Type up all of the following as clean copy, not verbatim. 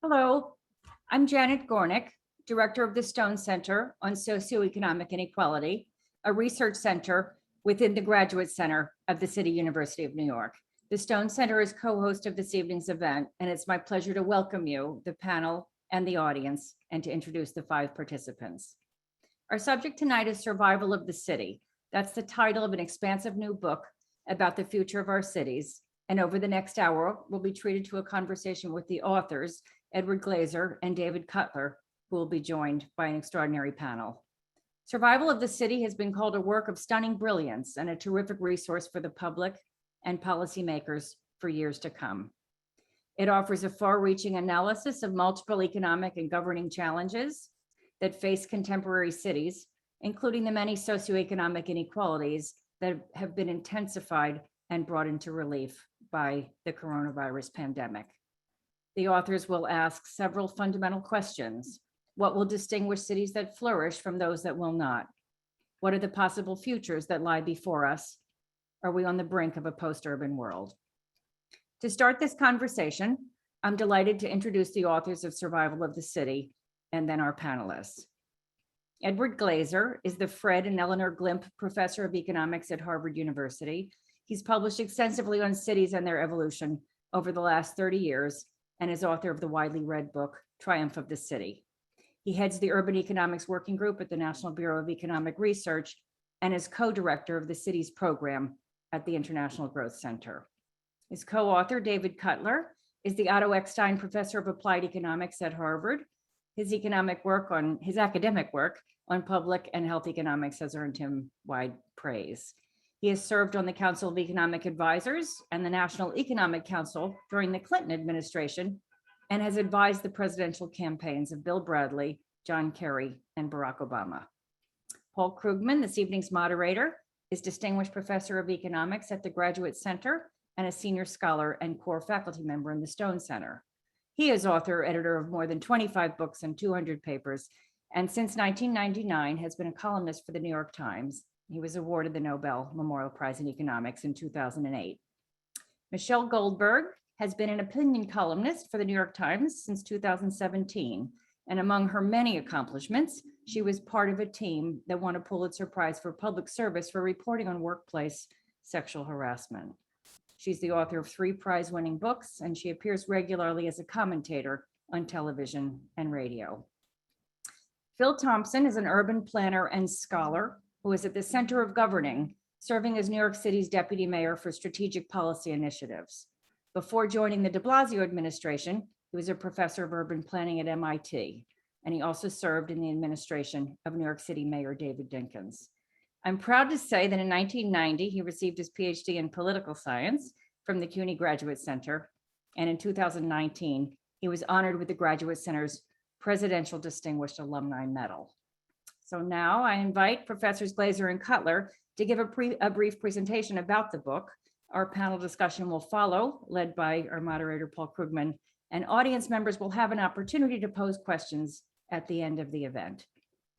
Hello, I'm Janet Gornick, Director of the Stone Center on Socioeconomic Inequality, a research center within the Graduate Center of the City University of New York. The Stone Center is co-host of this evening's event, and it's my pleasure to welcome you, the panel, and the audience, and to introduce the 5 participants. Our subject tonight is Survival of the City. That's the title of an expansive new book about the future of our cities. And over the next hour, we'll be treated to a conversation with the authors, Edward Glaeser and David Cutler, who will be joined by an extraordinary panel. Survival of the City has been called a work of stunning brilliance and a terrific resource for the public and policymakers for years to come. It offers a far-reaching analysis of multiple economic and governing challenges that face contemporary cities, including the many socioeconomic inequalities that have been intensified and brought into relief by the coronavirus pandemic. The authors will ask several fundamental questions. What will distinguish cities that flourish from those that will not? What are the possible futures that lie before us? Are we on the brink of a post-urban world? To start this conversation, I'm delighted to introduce the authors of Survival of the City and then our panelists. Edward Glaeser is the Fred and Eleanor Glimp Professor of Economics at Harvard University. He's published extensively on cities and their evolution over the last 30 years and is author of the widely read book, Triumph of the City. He heads the Urban Economics Working Group at the National Bureau of Economic Research and is co-director of the cities program at the International Growth Center. His co-author, David Cutler, is the Otto Eckstein Professor of Applied Economics at Harvard. His academic work on public and health economics has earned him wide praise. He has served on the Council of Economic Advisors and the National Economic Council during the Clinton administration and has advised the presidential campaigns of Bill Bradley, John Kerry, and Barack Obama. Paul Krugman, this evening's moderator, is Distinguished Professor of Economics at the Graduate Center and a senior scholar and core faculty member in the Stone Center. He is author, editor of more than 25 books and 200 papers, and since 1999 has been a columnist for the New York Times. He was awarded the Nobel Memorial Prize in Economics in 2008. Michelle Goldberg has been an opinion columnist for the New York Times since 2017. And among her many accomplishments, she was part of a team that won a Pulitzer Prize for public service for reporting on workplace sexual harassment. She's the author of 3 prize-winning books, and she appears regularly as a commentator on television and radio. Phil Thompson is an urban planner and scholar who is at the center of governing, serving as New York City's deputy mayor for strategic policy initiatives. Before joining the de Blasio administration, he was a professor of urban planning at MIT, and he also served in the administration of New York City Mayor David Dinkins. I'm proud to say that in 1990, he received his Ph.D. in political science from the CUNY Graduate Center, and in 2019, he was honored with the Graduate Center's Presidential Distinguished Alumni Medal. So now I invite Professors Glaeser and Cutler to give a brief presentation about the book. Our panel discussion will follow, led by our moderator, Paul Krugman, and audience members will have an opportunity to pose questions at the end of the event.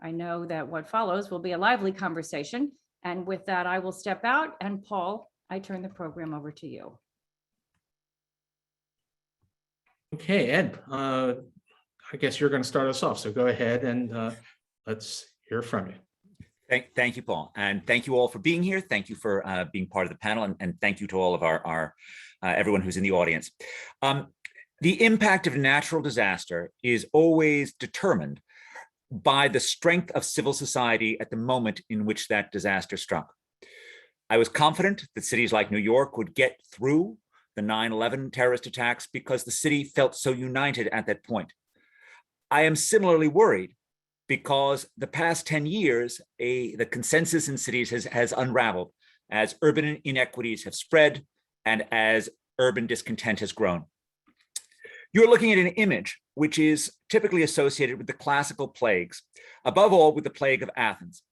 I know that what follows will be a lively conversation, and with that, I will step out, and Paul, I turn the program over to you. Okay, Ed, I guess you're going to start us off, so go ahead and let's hear from you. Thank you, Paul, and thank you all for being here. Thank you for being part of the panel, and thank you to all of our everyone who's in the audience. The impact of natural disaster is always determined by the strength of civil society at the moment in which that disaster struck. I was confident that cities like New York would get through the 9/11 terrorist attacks because the city felt so united at that point. I am similarly worried because the past 10 years, the consensus in cities has unraveled as urban inequities have spread and as urban discontent has grown. You're looking at an image which is typically associated with the classical plagues, above all with the Plague of Athens.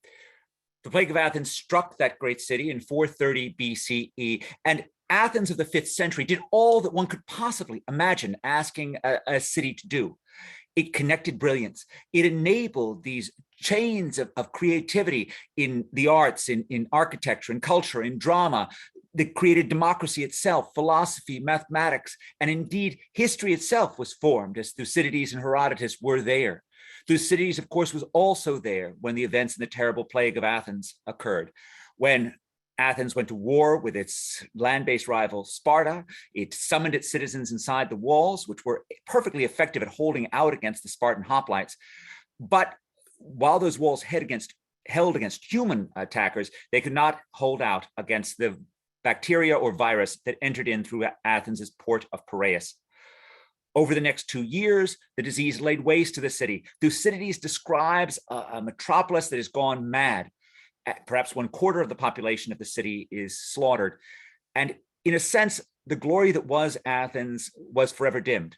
The Plague of Athens struck that great city in 430 BCE, and Athens of the 5th century did all that one could possibly imagine asking a city to do. It connected brilliance. It enabled these chains of creativity in the arts, in architecture, in culture, in drama, that created democracy itself, philosophy, mathematics, and indeed history itself was formed as Thucydides and Herodotus were there. Thucydides, of course, was also there when the events in the terrible Plague of Athens occurred. When Athens went to war with its land-based rival Sparta, it summoned its citizens inside the walls, which were perfectly effective at holding out against the Spartan hoplites. But while those walls held against human attackers, they could not hold out against the bacteria or virus that entered in through Athens' port of Piraeus. Over the next 2 years, the disease laid waste to the city. Thucydides describes a metropolis that has gone mad. Perhaps 1/4 of the population of the city is slaughtered. And in a sense, the glory that was Athens was forever dimmed.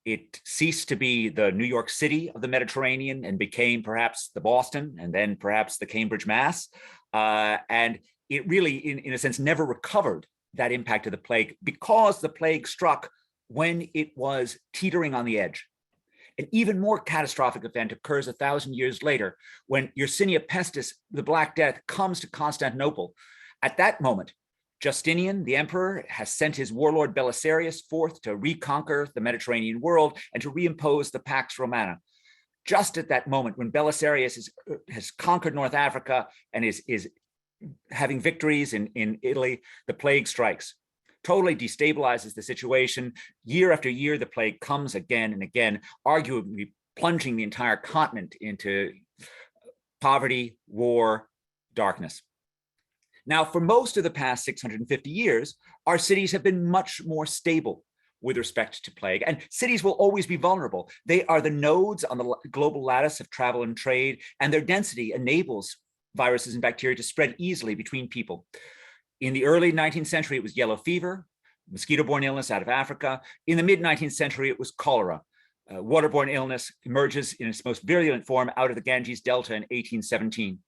It ceased to be the New York City of the Mediterranean and became perhaps the Boston and then perhaps the Cambridge, Mass. And it really, in a sense, never recovered that impact of the plague because the plague struck when it was teetering on the edge. An even more catastrophic event occurs 1,000 years later when Yersinia Pestis, the Black Death, comes to Constantinople. At that moment, Justinian, the emperor, has sent his warlord Belisarius forth to reconquer the Mediterranean world and to reimpose the Pax Romana. Just at that moment, when Belisarius has conquered North Africa and is having victories in Italy, the plague strikes. Totally destabilizes the situation. Year after year, the plague comes again and again, arguably plunging the entire continent into poverty, war, darkness. Now, for most of the past 650 years, our cities have been much more stable with respect to plague, and cities will always be vulnerable. They are the nodes on the global lattice of travel and trade, and their density enables viruses and bacteria to spread easily between people. In the early 19th century, it was yellow fever, mosquito-borne illness out of Africa. In the mid-19th century, it was cholera. Waterborne illness emerges in its most virulent form out of the Ganges Delta in 1817.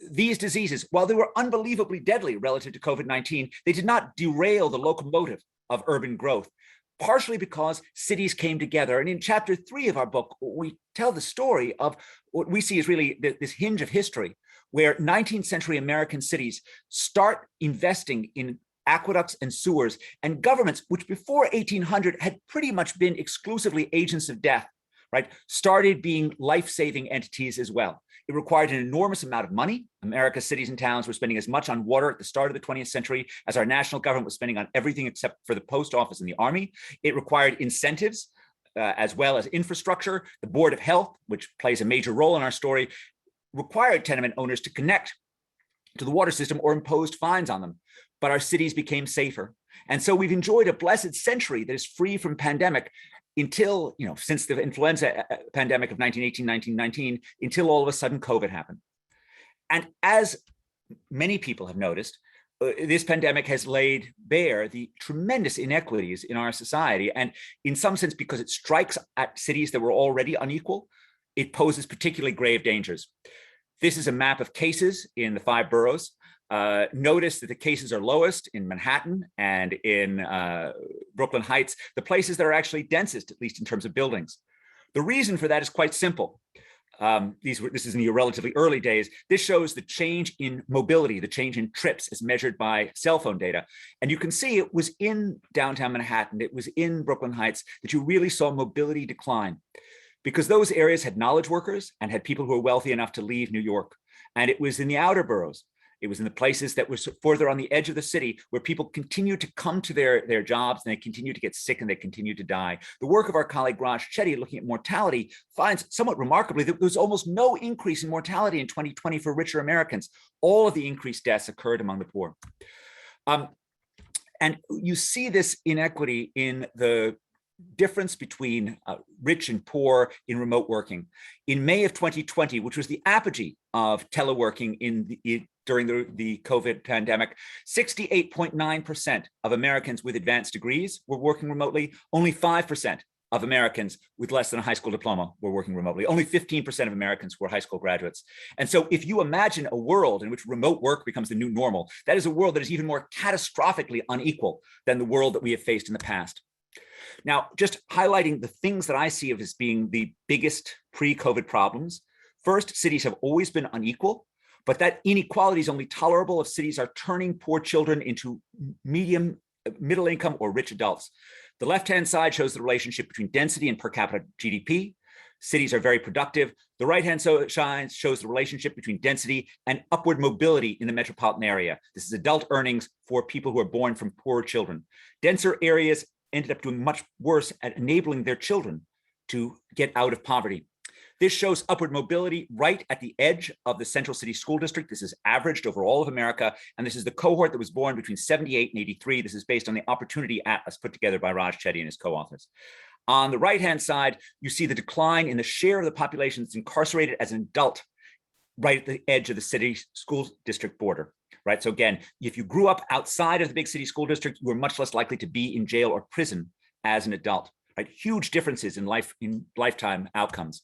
These diseases, while they were unbelievably deadly relative to COVID-19, they did not derail the locomotive of urban growth, partially because cities came together. And in chapter 3 of our book, we tell the story of what we see as really this hinge of history, where 19th century American cities start investing in aqueducts and sewers, and governments, which before 1800 had pretty much been exclusively agents of death, right, started being life-saving entities as well. It required an enormous amount of money. America's cities and towns were spending as much on water at the start of the 20th century as our national government was spending on everything except for the post office and the army. It required incentives as well as infrastructure. The Board of Health, which plays a major role in our story, required tenement owners to connect to the water system or imposed fines on them. But our cities became safer. And so we've enjoyed a blessed century that is free from pandemic until, since the influenza pandemic of 1918, 1919, until all of a sudden COVID happened. And as many people have noticed, this pandemic has laid bare the tremendous inequities in our society. And in some sense, because it strikes at cities that were already unequal, it poses particularly grave dangers. This is a map of cases in the 5 boroughs. Notice that the cases are lowest in Manhattan and in Brooklyn Heights, the places that are actually densest, at least in terms of buildings. The reason for that is quite simple. This is in the relatively early days. This shows the change in mobility, the change in trips as measured by cell phone data. And you can see it was in downtown Manhattan, it was in Brooklyn Heights that you really saw mobility decline, because those areas had knowledge workers and had people who were wealthy enough to leave New York. And it was in the outer boroughs. It was in the places that were further on the edge of the city where people continued to come to their jobs and they continued to get sick and they continued to die. The work of our colleague Raj Chetty looking at mortality finds somewhat remarkably that there was almost no increase in mortality in 2020 for richer Americans. All of the increased deaths occurred among the poor. And you see this inequity in the difference between rich and poor in remote working. In May of 2020, which was the apogee of teleworking during the COVID pandemic, 68.9% of Americans with advanced degrees were working remotely. Only 5% of Americans with less than a high school diploma were working remotely. Only 15% of Americans were high school graduates. And so if you imagine a world in which remote work becomes the new normal, that is a world that is even more catastrophically unequal than the world that we have faced in the past. Now, just highlighting the things that I see as being the biggest pre-COVID problems. First, cities have always been unequal, But that inequality is only tolerable if cities are turning poor children into middle income or rich adults. The left-hand side shows the relationship between density and per capita GDP. Cities are very productive. The right-hand side shows the relationship between density and upward mobility in the metropolitan area. This is adult earnings for people who are born from poorer children. Denser areas ended up doing much worse at enabling their children to get out of poverty. This shows upward mobility right at the edge of the central city school district. This is averaged over all of America. And this is the cohort that was born between 78 and 83. This is based on the Opportunity Atlas put together by Raj Chetty and his co-authors. On the right-hand side, you see the decline in the share of the population that's incarcerated as an adult right at the edge of the city school district border, right? So again, if you grew up outside of the big city school district, you were much less likely to be in jail or prison as an adult, right? Huge differences in lifetime outcomes.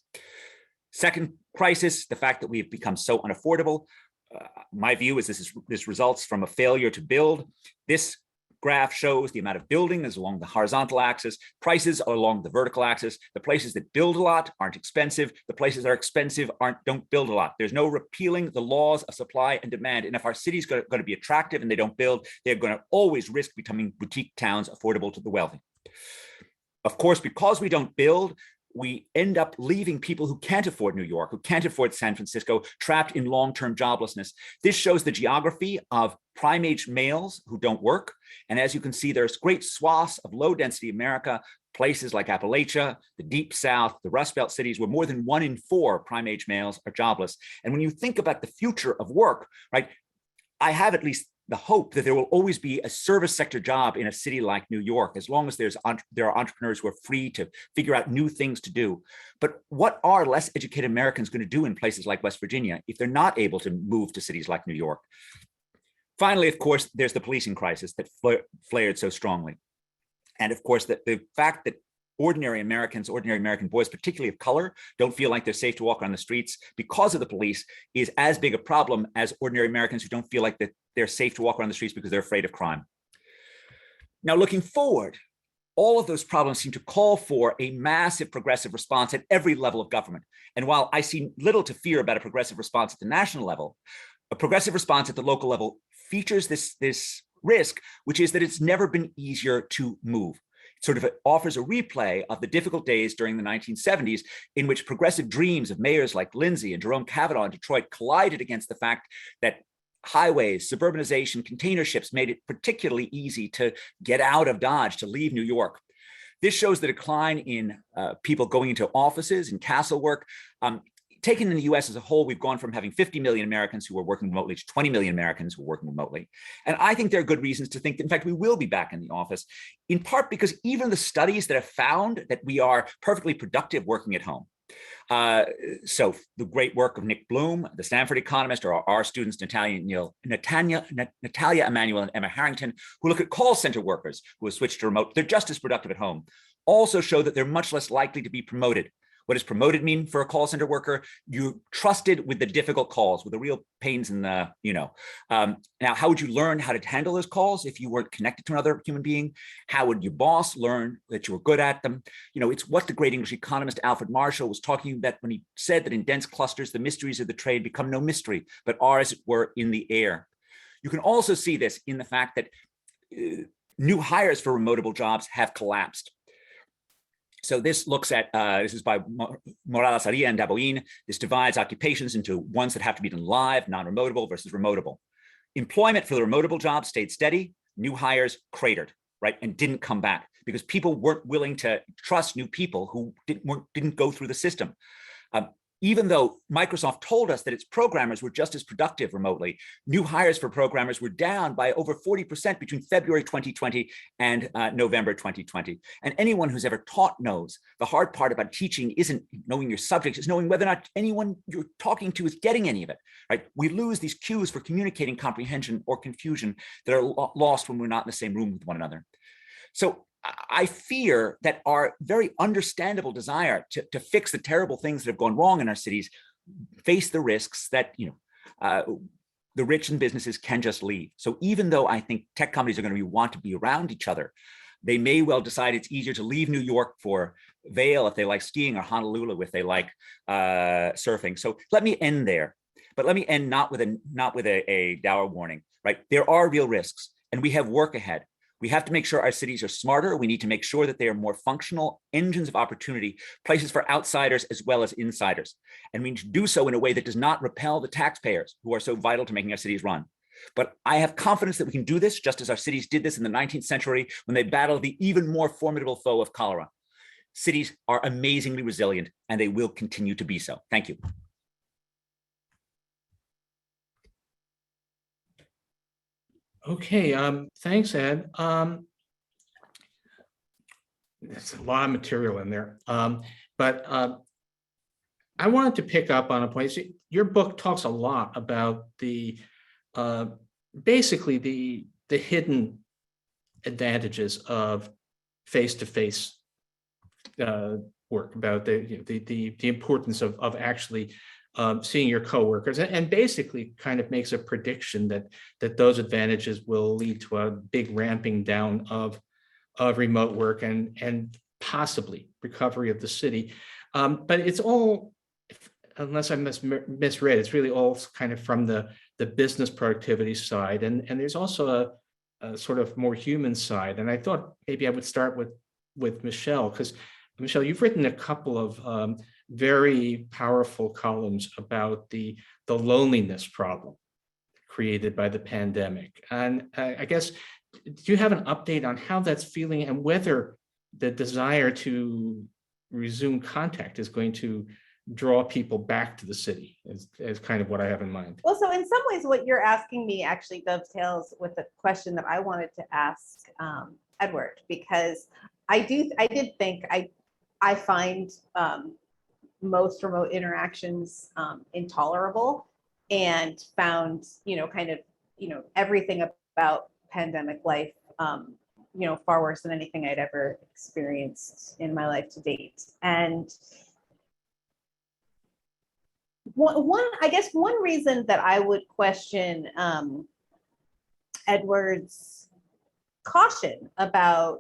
Second crisis, the fact that we've become so unaffordable. My view is this results from a failure to build. This graph shows the amount of building is along the horizontal axis. Prices are along the vertical axis. The places that build a lot aren't expensive. The places that are expensive don't build a lot. There's no repealing the laws of supply and demand. And if our cities are going to be attractive and they don't build, they're going to always risk becoming boutique towns affordable to the wealthy. Of course, because we don't build, we end up leaving people who can't afford New York, who can't afford San Francisco, trapped in long-term joblessness. This shows the geography of prime-age males who don't work. And as you can see, there's great swaths of low-density America, places like Appalachia, the Deep South, the Rust Belt cities, where more than 1 in 4 prime-age males are jobless. And when you think about the future of work, right, I have at least the hope that there will always be a service sector job in a city like New York, as long as there are entrepreneurs who are free to figure out new things to do. But what are less educated Americans going to do in places like West Virginia if they're not able to move to cities like New York? Finally, of course, there's the policing crisis that flared so strongly. And of course, the fact that ordinary Americans, ordinary American boys, particularly of color, don't feel like they're safe to walk on the streets because of the police is as big a problem as ordinary Americans who don't feel like that they're safe to walk around the streets because they're afraid of crime. Now, looking forward, all of those problems seem to call for a massive progressive response at every level of government. And while I see little to fear about a progressive response at the national level, a progressive response at the local level features this risk, which is that it's never been easier to move. Sort of offers a replay of the difficult days during the 1970s in which progressive dreams of mayors like Lindsay and Jerome Kavanaugh in Detroit collided against the fact that highways, suburbanization, container ships made it particularly easy to get out of Dodge, to leave New York. This shows the decline in people going into offices and castle work. Taken in the US as a whole, we've gone from having 50 million Americans who are working remotely to 20 million Americans who are working remotely. And I think there are good reasons to think that, in fact, we will be back in the office, in part because even the studies that have found that we are perfectly productive working at home. So the great work of Nick Bloom, the Stanford economist, or our students, Natalia Emanuel and Emma Harrington, who look at call center workers who have switched to remote, they're just as productive at home, also show that they're much less likely to be promoted. What does promoted mean for a call center worker? You trusted with the difficult calls, with the real pains in the, now, how would you learn how to handle those calls if you weren't connected to another human being? How would your boss learn that you were good at them? It's what the great English economist Alfred Marshall was talking about when he said that in dense clusters, the mysteries of the trade become no mystery, but are, as it were, in the air. You can also see this in the fact that new hires for remotable jobs have collapsed. So this looks at, this is by Morales Aria and Daboin. This divides occupations into ones that have to be done live, non-remotable versus remotable. Employment for the remotable jobs stayed steady. New hires cratered, right, and didn't come back because people weren't willing to trust new people who didn't go through the system. Even though Microsoft told us that its programmers were just as productive remotely, new hires for programmers were down by over 40% between February 2020 and November 2020. And anyone who's ever taught knows the hard part about teaching isn't knowing your subjects, it's knowing whether or not anyone you're talking to is getting any of it, right? We lose these cues for communicating comprehension or confusion that are lost when we're not in the same room with one another. So I fear that our very understandable desire to fix the terrible things that have gone wrong in our cities face the risks that the rich and businesses can just leave. So even though I think tech companies are going to want to be around each other, they may well decide it's easier to leave New York for Vail if they like skiing or Honolulu if they like surfing. So let me end there. But let me end not with a dour warning, right? There are real risks, and we have work ahead. We have to make sure our cities are smarter. We need to make sure that they are more functional engines of opportunity, places for outsiders as well as insiders. And we need to do so in a way that does not repel the taxpayers who are so vital to making our cities run. But I have confidence that we can do this, just as our cities did this in the 19th century when they battled the even more formidable foe of cholera. Cities are amazingly resilient, and they will continue to be so. Thank you. Okay, thanks, Ed. There's a lot of material in there, but I wanted to pick up on a point. See, your book talks a lot about the basically the hidden advantages of face-to-face work, about the importance of actually seeing your coworkers, and basically kind of makes a prediction that those advantages will lead to a big ramping down of remote work and possibly recovery of the city. But it's all, unless I misread, it's really all kind of from the business productivity side, and there's also a sort of more human side. And I thought maybe I would start with Michelle, because Michelle, you've written a couple of very powerful columns about the loneliness problem created by the pandemic. And I guess, do you have an update on how that's feeling and whether the desire to resume contact is going to draw people back to the city, is kind of what I have in mind? Well, so in some ways, what you're asking me actually dovetails with the question that I wanted to ask Edward, because I did think I find most remote interactions intolerable, and found, kind of, everything about pandemic life, far worse than anything I'd ever experienced in my life to date. And one reason that I would question Edward's caution about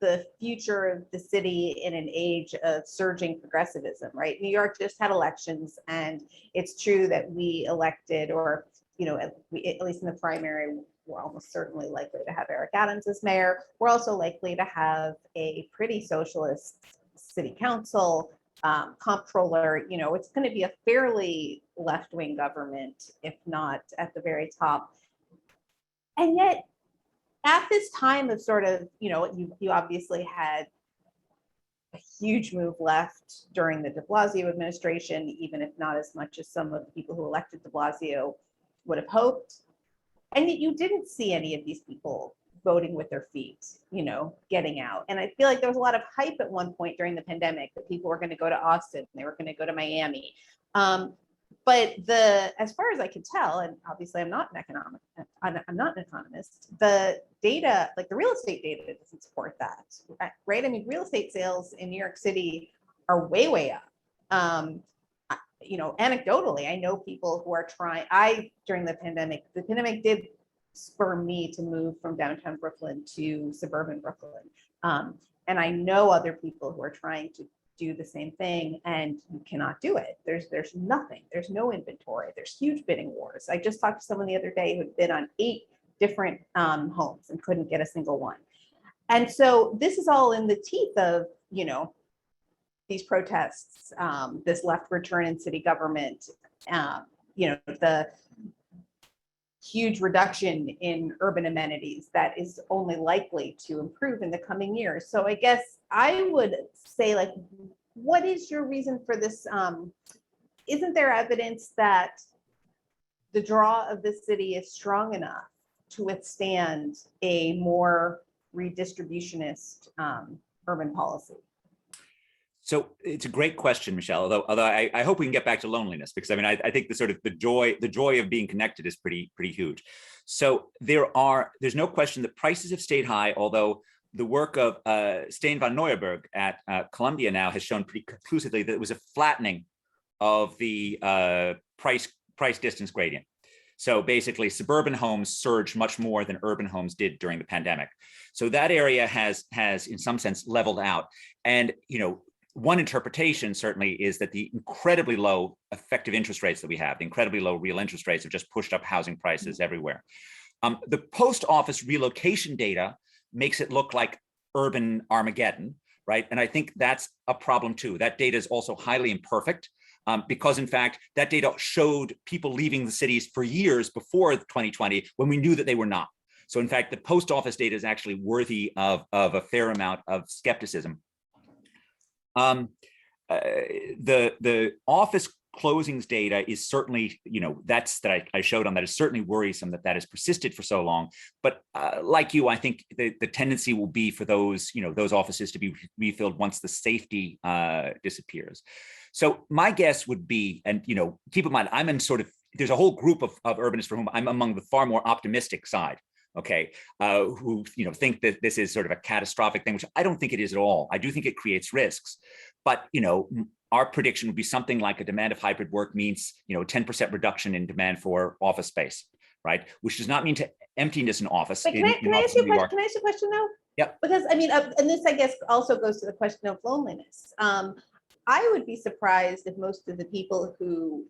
the future of the city in an age of surging progressivism, right? New York just had elections, and it's true that we elected, or, at least in the primary, we're almost certainly likely to have Eric Adams as mayor. We're also likely to have a pretty socialist city council, comptroller. It's going to be a fairly left-wing government, if not at the very top. And yet, at this time of sort of, you obviously had a huge move left during the de Blasio administration, even if not as much as some of the people who elected de Blasio would have hoped. And yet you didn't see any of these people voting with their feet, getting out. And I feel like there was a lot of hype at one point during the pandemic that people were going to go to Austin, they were going to go to Miami. But as far as I could tell, and obviously I'm not an economist, the data, like the real estate data, doesn't support that, right? I mean, real estate sales in New York City are way up. Anecdotally, I know people who are during the pandemic did spur me to move from downtown Brooklyn to suburban Brooklyn. And I know other people who are trying to do the same thing, and you cannot do it. There's nothing, there's no inventory, there's huge bidding wars. I just talked to someone the other day who had bid on 8 different homes and couldn't get a single one. And so this is all in the teeth of, these protests, this left return in city government, the huge reduction in urban amenities that is only likely to improve in the coming years. So I guess I would say, like, what is your reason for this? Isn't there evidence that the draw of the city is strong enough to withstand a more redistributionist urban policy? So it's a great question, Michelle, although I hope we can get back to loneliness, because I think the joy of being connected is pretty huge. So there's no question that prices have stayed high, although the work of Stijn van Neuerberg at Columbia now has shown pretty conclusively that it was a flattening of the price distance gradient. So basically, suburban homes surged much more than urban homes did during the pandemic. So that area has in some sense leveled out. And one interpretation certainly is that the incredibly low effective interest rates that we have, the incredibly low real interest rates have just pushed up housing prices everywhere. The post office relocation data makes it look like urban Armageddon, right? And I think that's a problem too. That data is also highly imperfect because in fact, that data showed people leaving the cities for years before 2020 when we knew that they were not. So in fact, the post office data is actually worthy of a fair amount of skepticism. The office closings data is certainly, that I showed on that is certainly worrisome that has persisted for so long. But like you, I think the tendency will be for those offices to be refilled once the safety disappears. So my guess would be, and keep in mind, I'm in there's a whole group of urbanists for whom I'm among the far more optimistic side. Okay, who think that this is sort of a catastrophic thing, which I don't think it is at all. I do think it creates risks, but our prediction would be something like a demand of hybrid work means 10% reduction in demand for office space, right? Which does not mean to emptiness in office. But can I ask you a question though? Yep. Because I mean, and this I guess also goes to the question of loneliness. I would be surprised if most of the people who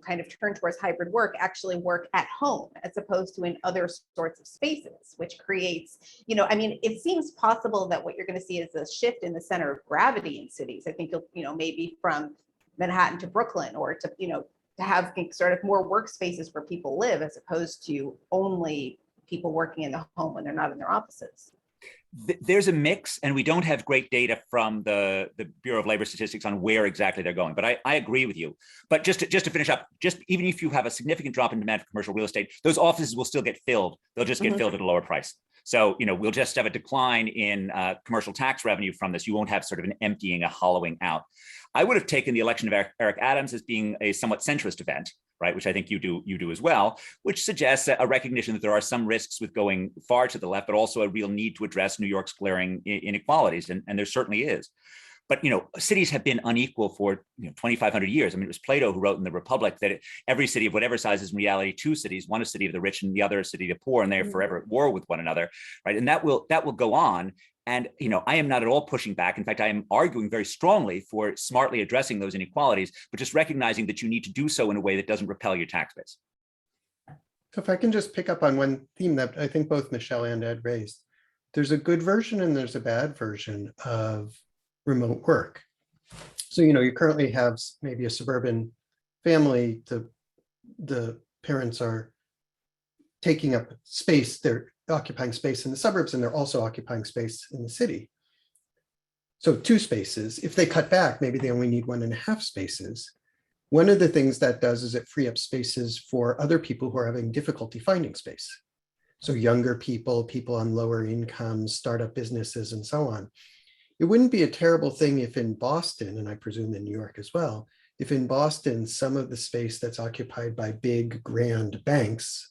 kind of turn towards hybrid work actually work at home as opposed to in other sorts of spaces, which creates, I mean, it seems possible that what you're going to see is a shift in the center of gravity in cities. I think you'll, maybe from Manhattan to Brooklyn, or to, to have sort of more workspaces where people live as opposed to only people working in the home when they're not in their offices. There's a mix, and we don't have great data from the Bureau of Labor Statistics on where exactly they're going. But I agree with you. But just to finish up, even if you have a significant drop in demand for commercial real estate, those offices will still get filled. They'll just get filled at a lower price. So we'll just have a decline in commercial tax revenue from this. You won't have sort of an emptying, a hollowing out. I would have taken the election of Eric Adams as being a somewhat centrist event, right, which I think you do as well, which suggests a recognition that there are some risks with going far to the left, but also a real need to address New York's glaring inequalities, and there certainly is. But cities have been unequal for 2,500 years. I mean, it was Plato who wrote in the Republic that every city of whatever size is in reality two cities, one a city of the rich and the other a city of the poor, and they are forever at war with one another, right? And that will go on. And I am not at all pushing back. In fact, I am arguing very strongly for smartly addressing those inequalities, but just recognizing that you need to do so in a way that doesn't repel your tax base. So if I can just pick up on one theme that I think both Michelle and Ed raised, there's a good version and there's a bad version of remote work. So, you currently have maybe a suburban family, the parents are taking up space, they're occupying space in the suburbs, and they're also occupying space in the city. So 2 spaces. If they cut back, maybe they only need 1.5 spaces. One of the things that does is it free up spaces for other people who are having difficulty finding space. So younger people, people on lower incomes, startup businesses, and so on. It wouldn't be a terrible thing if in Boston, and I presume in New York as well, if in Boston, some of the space that's occupied by big, grand banks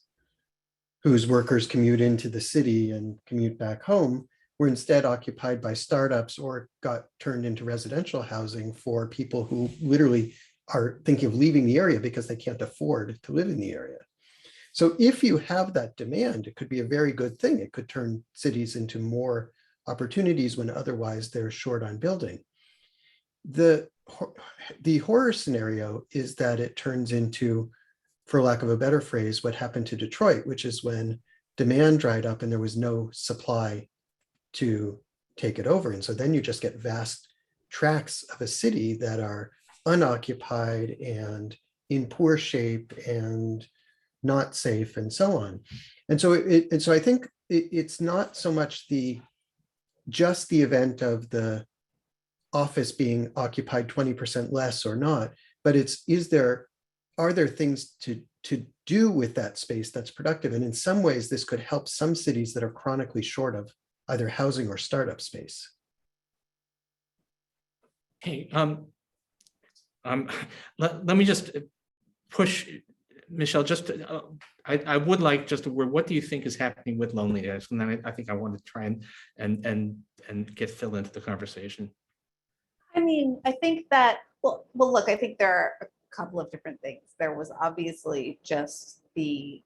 whose workers commute into the city and commute back home were instead occupied by startups or got turned into residential housing for people who literally are thinking of leaving the area because they can't afford to live in the area. So if you have that demand, it could be a very good thing. It could turn cities into more opportunities when otherwise they're short on building. The horror scenario is that it turns into, for lack of a better phrase, what happened to Detroit, which is when demand dried up and there was no supply to take it over. And so then you just get vast tracts of a city that are unoccupied and in poor shape and not safe and so on. And so I think it's not so much just the event of the office being occupied 20% less or not, but are there things to do with that space that's productive? And in some ways, this could help some cities that are chronically short of either housing or startup space. Hey, let me just push, Michelle, I would like just a word, what do you think is happening with loneliness? And then I think I want to try and get Phil into the conversation. I mean, I think that, well, look, I think there are a couple of different things. There was obviously just the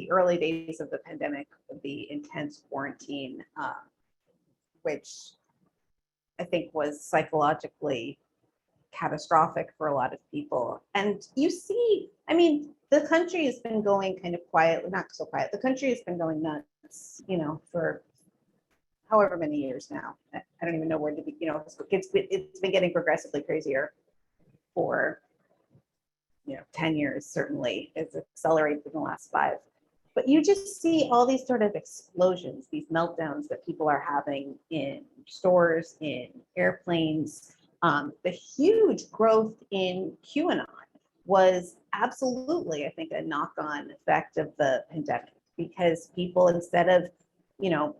early days of the pandemic, the intense quarantine, which I think was psychologically catastrophic for a lot of people. And you see, I mean, the country has been going kind of quietly, not so quiet, the country has been going nuts, you know, for however many years now. I don't even know where to be, you know, it's been getting progressively crazier for, you know, 10 years, certainly. It's accelerated in the last 5. But you just see all these sort of explosions, these meltdowns that people are having in stores, in airplanes. The huge growth in QAnon was absolutely, I think, a knock-on effect of the pandemic, because people, instead of, you know,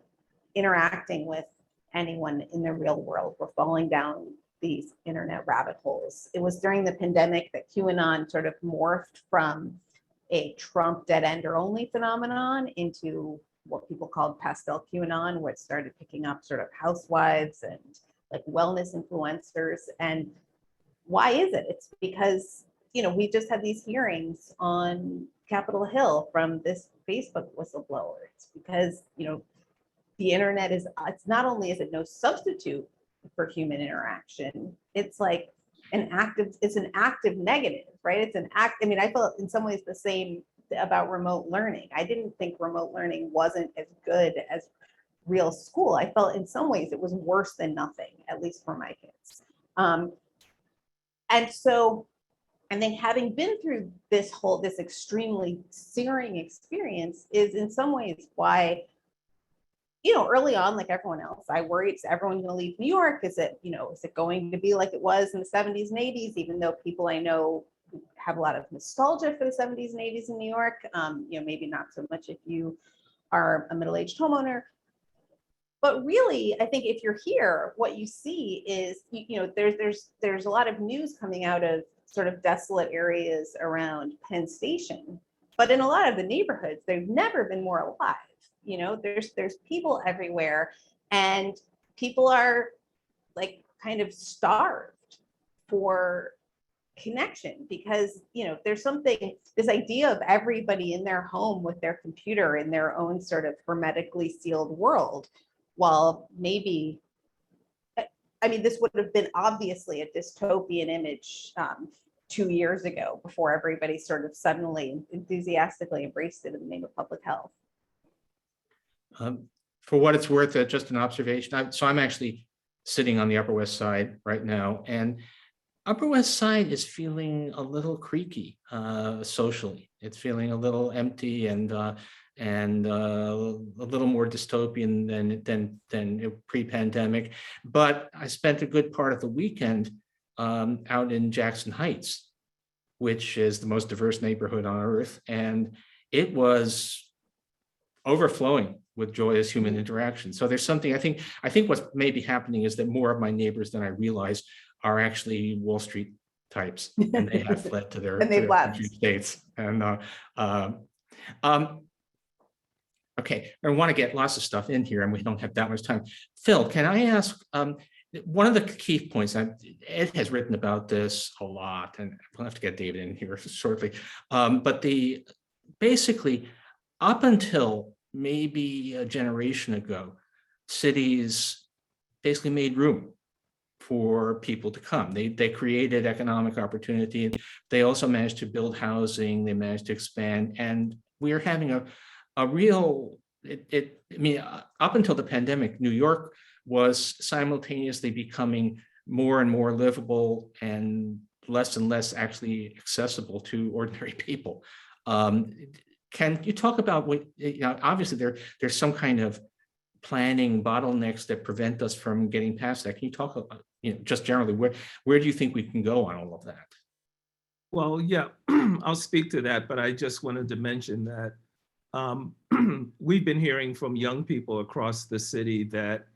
interacting with anyone in the real world, were falling down these internet rabbit holes. It was during the pandemic that QAnon sort of morphed from a Trump dead end or only phenomenon into what people called pastel QAnon, where it started picking up sort of housewives and like wellness influencers. And why is it? It's because, you know, we just had these hearings on Capitol Hill from this Facebook whistleblower. It's because, you know, the internet is, it's not only is it no substitute for human interaction, it's like it's an active negative, right? It's an act. I mean, I felt in some ways the same about remote learning. I didn't think remote learning wasn't as good as real school. I felt in some ways it was worse than nothing, at least for my kids. And so, and then having been through this extremely searing experience is in some ways why, you know, early on, like everyone else, I worried, is everyone going to leave New York? Is it, you know, is it going to be like it was in the 70s and 80s, even though people I know have a lot of nostalgia for the 70s and 80s in New York, you know, maybe not so much if you are a middle-aged homeowner. But really, I think if you're here, what you see is, you know, there's a lot of news coming out of sort of desolate areas around Penn Station, but in a lot of the neighborhoods, they've never been more alive. You know, there's people everywhere, and people are like kind of starved for connection, because, you know, there's something, this idea of everybody in their home with their computer in their own sort of hermetically sealed world. While maybe, I mean, this would have been obviously a dystopian image 2 years ago, before everybody sort of suddenly enthusiastically embraced it in the name of public health. For what it's worth, just an observation. So I'm actually sitting on the Upper West Side right now, and Upper West Side is feeling a little creaky socially. It's feeling a little empty and a little more dystopian than pre-pandemic. But I spent a good part of the weekend out in Jackson Heights, which is the most diverse neighborhood on earth, and it was overflowing with joyous human interaction. So there's something, I think what's maybe happening is that more of my neighbors than I realize are actually Wall Street types, and they have fled to their country states. And okay, I want to get lots of stuff in here, and we don't have that much time. Phil, can I ask, one of the key points, Ed has written about this a lot, and we'll have to get David in here shortly, but basically, up until maybe a generation ago, cities basically made room for people to come. They created economic opportunity. They also managed to build housing. They managed to expand, and we are having a real. I mean, up until the pandemic, New York was simultaneously becoming more and more livable and less actually accessible to ordinary people. Can you talk about what, you know, obviously there's some kind of planning bottlenecks that prevent us from getting past that. Can you talk about, you know, just generally, where do you think we can go on all of that? Well, yeah, I'll speak to that, but I just wanted to mention that we've been hearing from young people across the city that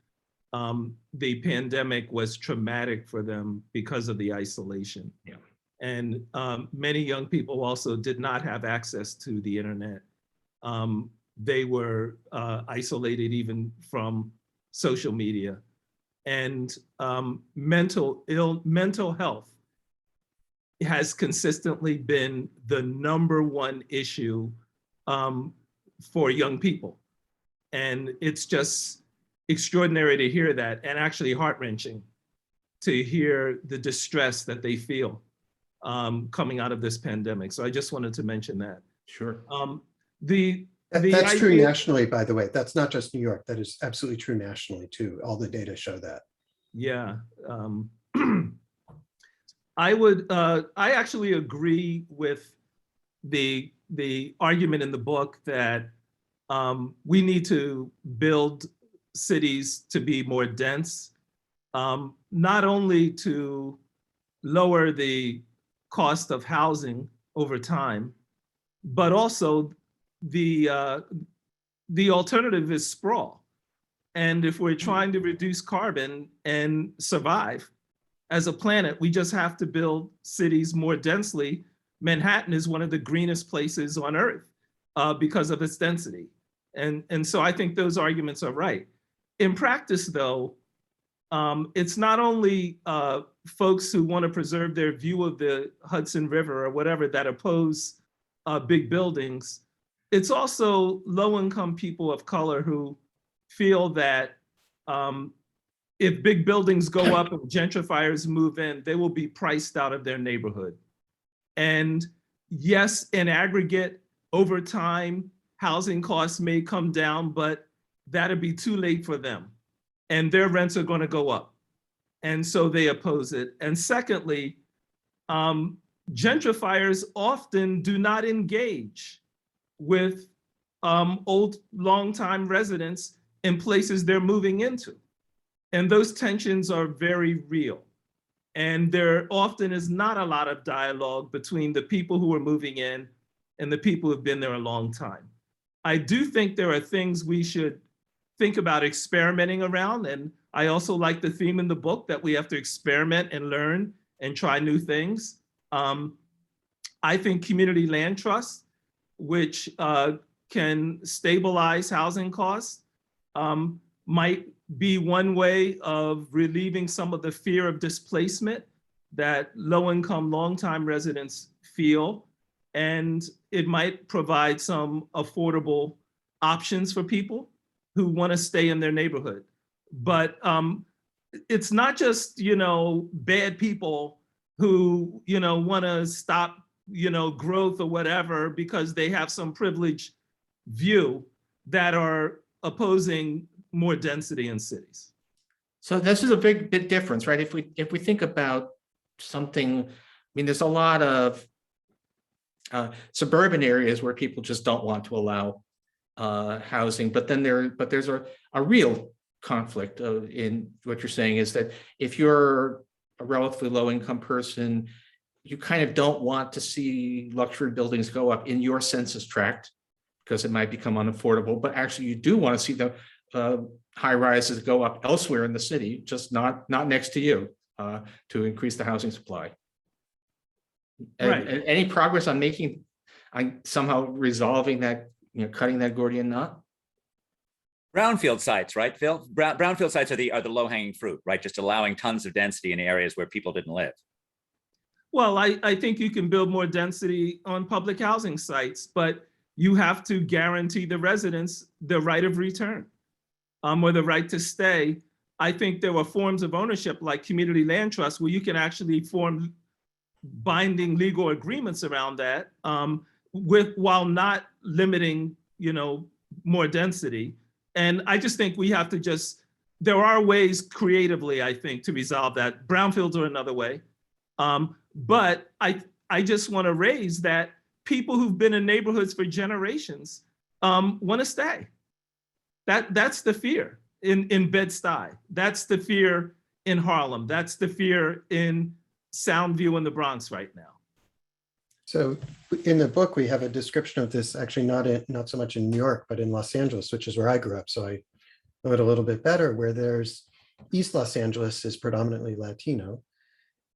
the pandemic was traumatic for them because of the isolation. Yeah. And many young people also did not have access to the internet. They were isolated even from social media. And mental health has consistently been the #1 issue for young people. And it's just extraordinary to hear that, and actually heart-wrenching to hear the distress that they feel coming out of this pandemic. So I just wanted to mention that. Sure. That's true idea- nationally, by the way. That's not just New York. That is absolutely true nationally too. All the data show that. Yeah. I actually agree with the argument in the book that we need to build cities to be more dense, not only to lower the cost of housing over time, but also the alternative is sprawl. And if we're trying to reduce carbon and survive as a planet, we just have to build cities more densely. Manhattan is one of the greenest places on Earth because of its density. And so I think those arguments are right. In practice, though, it's not only folks who want to preserve their view of the Hudson River or whatever that oppose big buildings. It's also low-income people of color who feel that if big buildings go up and gentrifiers move in, they will be priced out of their neighborhood. And yes, in aggregate, over time, housing costs may come down, but that'd be too late for them. And their rents are going to go up. And so they oppose it. And secondly, gentrifiers often do not engage with old, long-time residents in places they're moving into. And those tensions are very real. And there often is not a lot of dialogue between the people who are moving in and the people who've been there a long time. I do think there are things we should think about experimenting around. And I also like the theme in the book that we have to experiment and learn and try new things. I think community land trusts, which can stabilize housing costs, might be one way of relieving some of the fear of displacement that low-income, long-time residents feel. And it might provide some affordable options for people who want to stay in their neighborhood. But it's not just, bad people who, want to stop, growth or whatever because they have some privileged view that are opposing more density in cities. So this is a big difference, right? If we think about something, there's a lot of suburban areas where people just don't want to allow housing, but there's a real conflict in what you're saying is that if you're a relatively low income person, you kind of don't want to see luxury buildings go up in your census tract because it might become unaffordable, but actually you do want to see the high rises go up elsewhere in the city, just not next to you, to increase the housing supply. Right. And any progress on somehow resolving that, cutting that Gordian knot? Brownfield sites, right, Phil? Brownfield sites are the low-hanging fruit, right? Just allowing tons of density in areas where people didn't live. Well, I think you can build more density on public housing sites, but you have to guarantee the residents the right of return or the right to stay. I think there were forms of ownership like community land trusts where you can actually form binding legal agreements around that while not limiting, more density. And I just think we have to there are ways creatively, I think, to resolve that. Brownfields are another way. But I just want to raise that people who've been in neighborhoods for generations want to stay. That's the fear in Bed-Stuy. That's the fear in Harlem. That's the fear in Soundview in the Bronx right now. So in the book, we have a description of this, actually not so much in New York, but in Los Angeles, which is where I grew up. So I know it a little bit better, where there's East Los Angeles is predominantly Latino,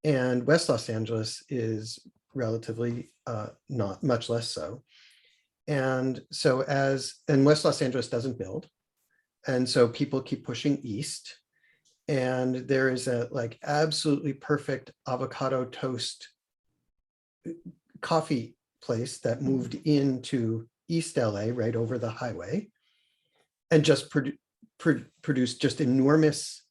and West Los Angeles is relatively not much less so. And so and West Los Angeles doesn't build. And so people keep pushing east. And there is a absolutely perfect avocado toast coffee place that moved into East LA right over the highway and just produced just enormous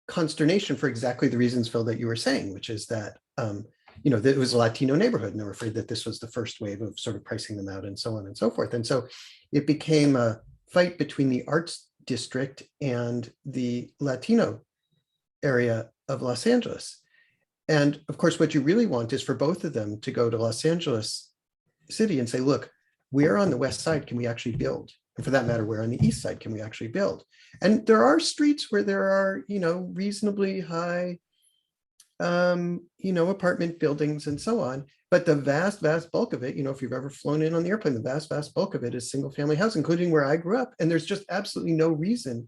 consternation for exactly the reasons, Phil, that you were saying, which is that, that it was a Latino neighborhood and they were afraid that this was the first wave of sort of pricing them out and so on and so forth. And so it became a fight between the arts district and the Latino area of Los Angeles. And of course, what you really want is for both of them to go to Los Angeles City and say, look, we're on the west side, can we actually build? And for that matter, we're on the east side, can we actually build? And there are streets where there are, reasonably high, apartment buildings and so on. But the vast, vast bulk of it, if you've ever flown in on the airplane, the vast, vast bulk of it is single family house, including where I grew up. And there's just absolutely no reason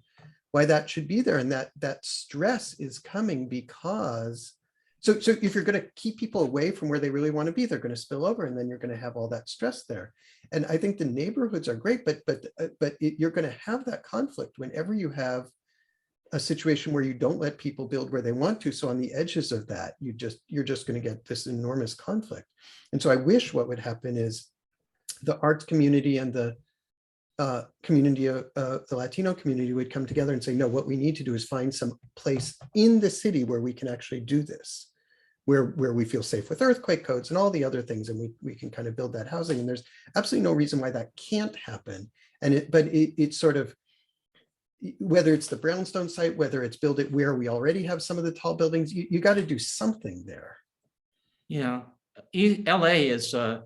why that should be there. And that stress is coming because, so if you're going to keep people away from where they really want to be, they're going to spill over, and then you're going to have all that stress there. And I think the neighborhoods are great, but you're going to have that conflict whenever you have a situation where you don't let people build where they want to. So on the edges of that, you're just going to get this enormous conflict. And so I wish what would happen is the arts community and the community of the Latino community would come together and say, no, what we need to do is find some place in the city where we can actually do this, where we feel safe with earthquake codes and all the other things, and we can kind of build that housing. And there's absolutely no reason why that can't happen. But it's sort of, whether it's the brownstone site, whether it's build it where we already have some of the tall buildings, you got to do something there. Yeah, LA is a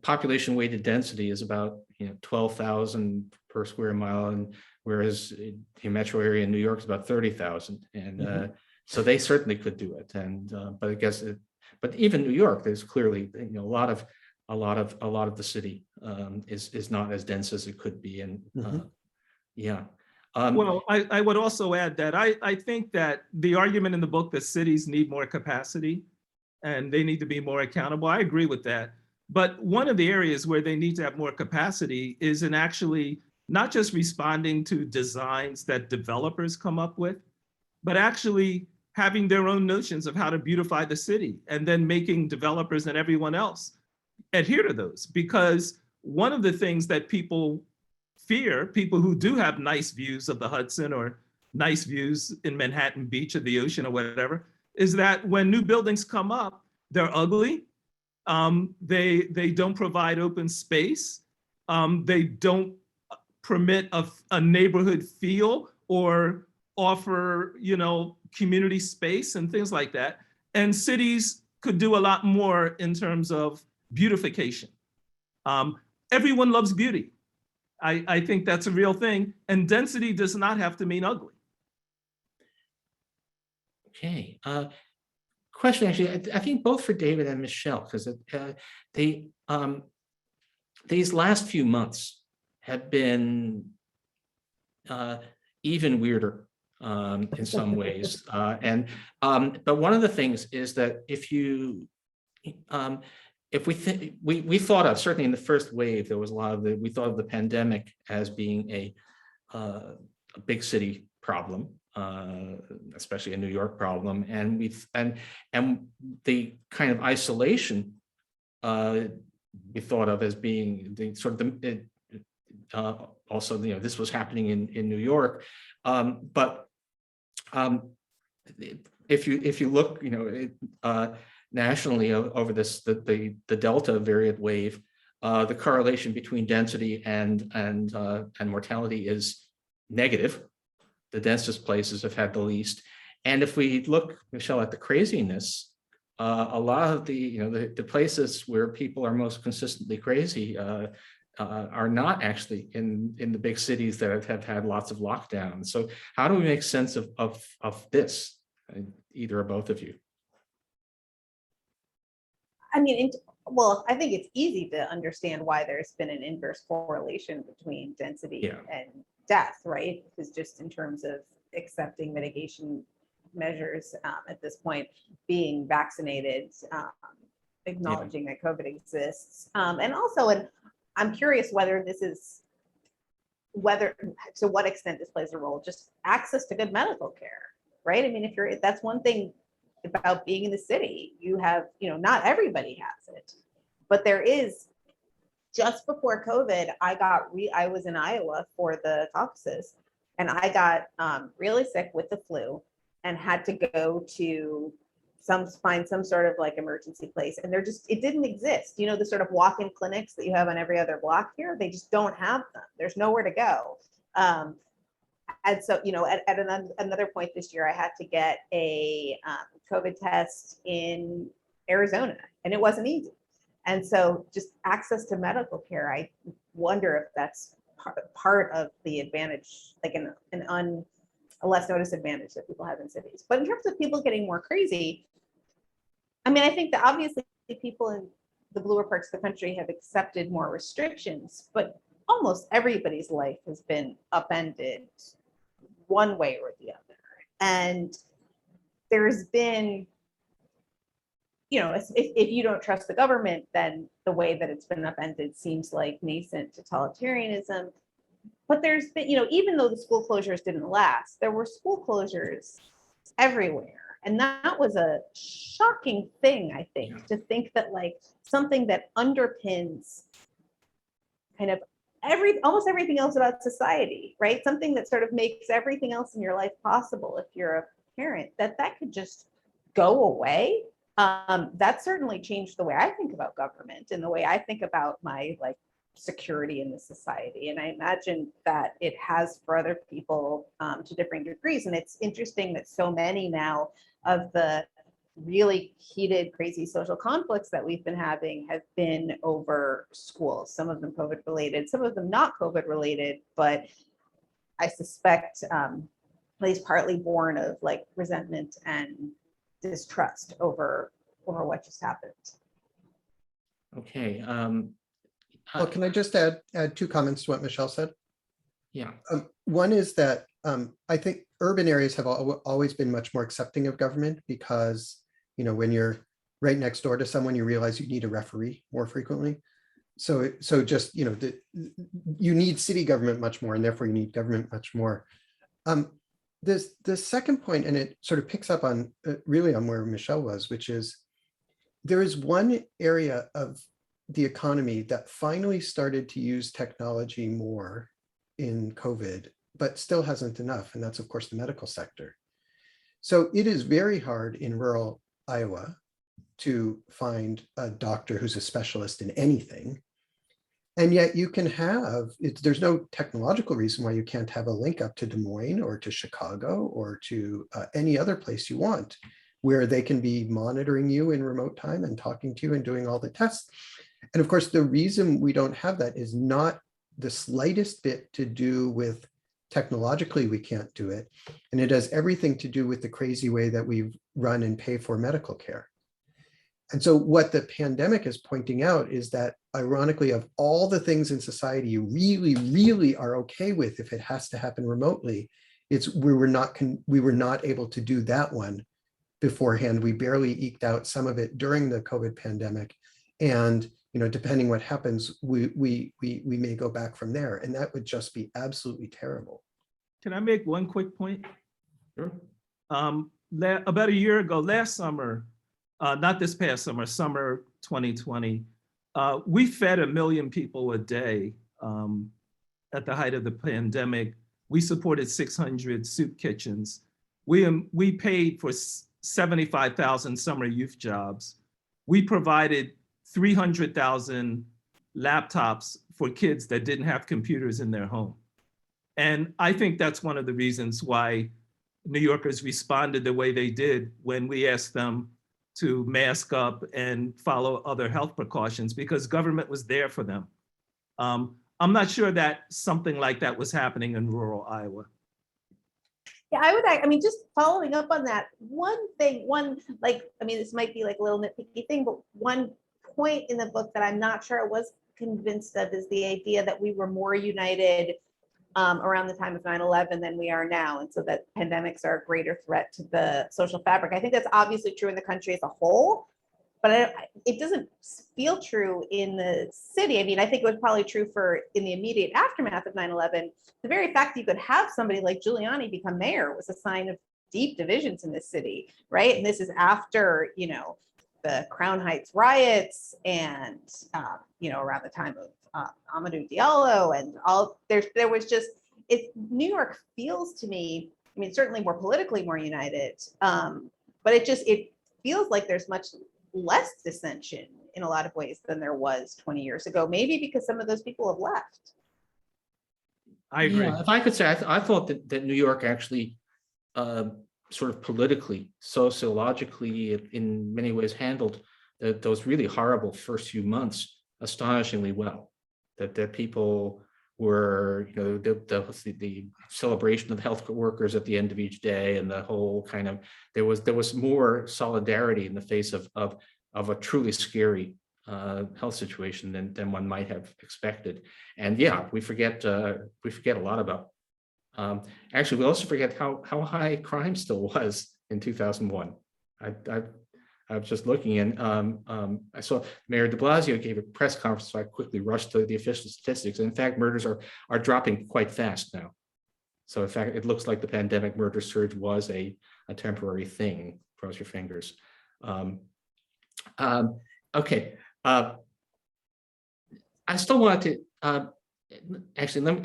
population weighted density is about 12,000 per square mile, and whereas the metro area in New York is about 30,000, and so they certainly could do it. And but I guess, but even New York, there's clearly a lot of the city is not as dense as it could be, and yeah. Well, I would also add that I think that the argument in the book that cities need more capacity and they need to be more accountable, I agree with that. But one of the areas where they need to have more capacity is in actually not just responding to designs that developers come up with, but actually having their own notions of how to beautify the city, and then making developers and everyone else adhere to those. Because one of the things that people fear, people who do have nice views of the Hudson or nice views in Manhattan Beach or the ocean or whatever, is that when new buildings come up, they're ugly. They don't provide open space. They don't permit a neighborhood feel or offer, community space and things like that. And cities could do a lot more in terms of beautification. Everyone loves beauty. I think that's a real thing. And density does not have to mean ugly. Okay. Question, actually, I think both for David and Michelle, because these last few months have been even weirder in some ways. But one of the things is that if we thought of, certainly in the first wave, there was a lot of we thought of the pandemic as being a big city problem, especially a New York problem, and the kind of isolation we thought of as being the sort of also this was happening in New York, but if you look nationally over this the Delta variant wave, the correlation between density and mortality is negative. The densest places have had the least. And if we look, Michelle, at the craziness, a lot of the places where people are most consistently crazy are not actually in the big cities that have had lots of lockdowns. So how do we make sense of this, either or both of you? I mean, well, I think it's easy to understand why there's been an inverse correlation between density and death, right? Because just in terms of accepting mitigation measures at this point, being vaccinated, acknowledging that COVID exists. And also, and I'm curious whether to what extent this plays a role, just access to good medical care, right? I mean, that's one thing about being in the city, you have, not everybody has it, but there is, just before COVID, I was in Iowa for the caucuses, and I got really sick with the flu. and had to go to find some sort of like emergency place. And it didn't exist. You know, the sort of walk-in clinics that you have on every other block here, they just don't have them. There's nowhere to go. And so, you know, at another point this year, I had to get a COVID test in Arizona, and it wasn't easy. And so just access to medical care, I wonder if that's part of the advantage, like a less noticed advantage that people have in cities. But in terms of people getting more crazy, I mean, I think that obviously people in the bluer parts of the country have accepted more restrictions, but almost everybody's life has been upended one way or the other. And there's been, you know, if you don't trust the government, then the way that it's been upended seems like nascent totalitarianism. But there's been, you know, even though the school closures didn't last, there were school closures everywhere. And that was a shocking thing, I think, to think that like something that underpins kind of almost everything else about society, right? Something that sort of makes everything else in your life possible if you're a parent, that could just go away. That certainly changed the way I think about government and the way I think about my like security in the society. And I imagine that it has for other people to different degrees. And it's interesting that so many now of the really heated, crazy social conflicts that we've been having have been over schools, some of them COVID related, some of them not COVID related, but I suspect at least partly born of like resentment and distrust over what just happened. Okay. Well, can I just add 2 comments to what Michelle said? Yeah. One is that I think urban areas have always been much more accepting of government because, you know, when you're right next door to someone, you realize you need a referee more frequently. So just, you know, you need city government much more, and therefore you need government much more. The second point, and it sort of picks up on really on where Michelle was, which is there is one area of the economy that finally started to use technology more in COVID, but still hasn't enough. And that's, of course, the medical sector. So it is very hard in rural Iowa to find a doctor who's a specialist in anything. And yet you can have, there's no technological reason why you can't have a link up to Des Moines or to Chicago or to any other place you want, where they can be monitoring you in remote time and talking to you and doing all the tests. And of course, the reason we don't have that is not the slightest bit to do with technologically we can't do it. And it has everything to do with the crazy way that we run and pay for medical care. And so what the pandemic is pointing out is that, ironically, of all the things in society you really, really are okay with if it has to happen remotely, we were not able to do that one beforehand. We barely eked out some of it during the COVID pandemic. And, you know, depending what happens, we may go back from there. And that would just be absolutely terrible. Can I make one quick point? Sure. About a year ago, last summer, not this past summer, summer 2020, we fed 1 million people a day at the height of the pandemic. We supported 600 soup kitchens. We paid for 75,000 summer youth jobs. We provided 300,000 laptops for kids that didn't have computers in their home. And I think that's one of the reasons why New Yorkers responded the way they did when we asked them to mask up and follow other health precautions, because government was there for them. I'm not sure that something like that was happening in rural Iowa. Yeah, I mean, just following up on that, this might be like a little nitpicky thing, but one point in the book that I'm not sure I was convinced of is the idea that we were more united around the time of 9/11 than we are now. And so that pandemics are a greater threat to the social fabric. I think that's obviously true in the country as a whole, but it doesn't feel true in the city. I mean, I think it was probably true in the immediate aftermath of 9/11. The very fact that you could have somebody like Giuliani become mayor was a sign of deep divisions in this city, right? And this is after, you know, the Crown Heights riots and, around the time of Amadou Diallo and all, there was just, New York feels to me I mean, certainly we're politically more united, but it feels like there's much less dissension in a lot of ways than there was 20 years ago, maybe because some of those people have left. I agree. Yeah, if I could say, I thought that New York actually sort of politically, sociologically, in many ways handled those really horrible first few months astonishingly well. That people were, you know, the celebration of health workers at the end of each day, and the whole kind of, there was more solidarity in the face of a truly scary health situation than one might have expected. And yeah, we forget a lot about. Actually, we also forget how high crime still was in 2001. I was just looking, and I saw Mayor de Blasio gave a press conference, so I quickly rushed to the official statistics. And in fact, murders are dropping quite fast now. So in fact, it looks like the pandemic murder surge was a temporary thing. Cross your fingers. Okay. I still wanted to. Actually, I'm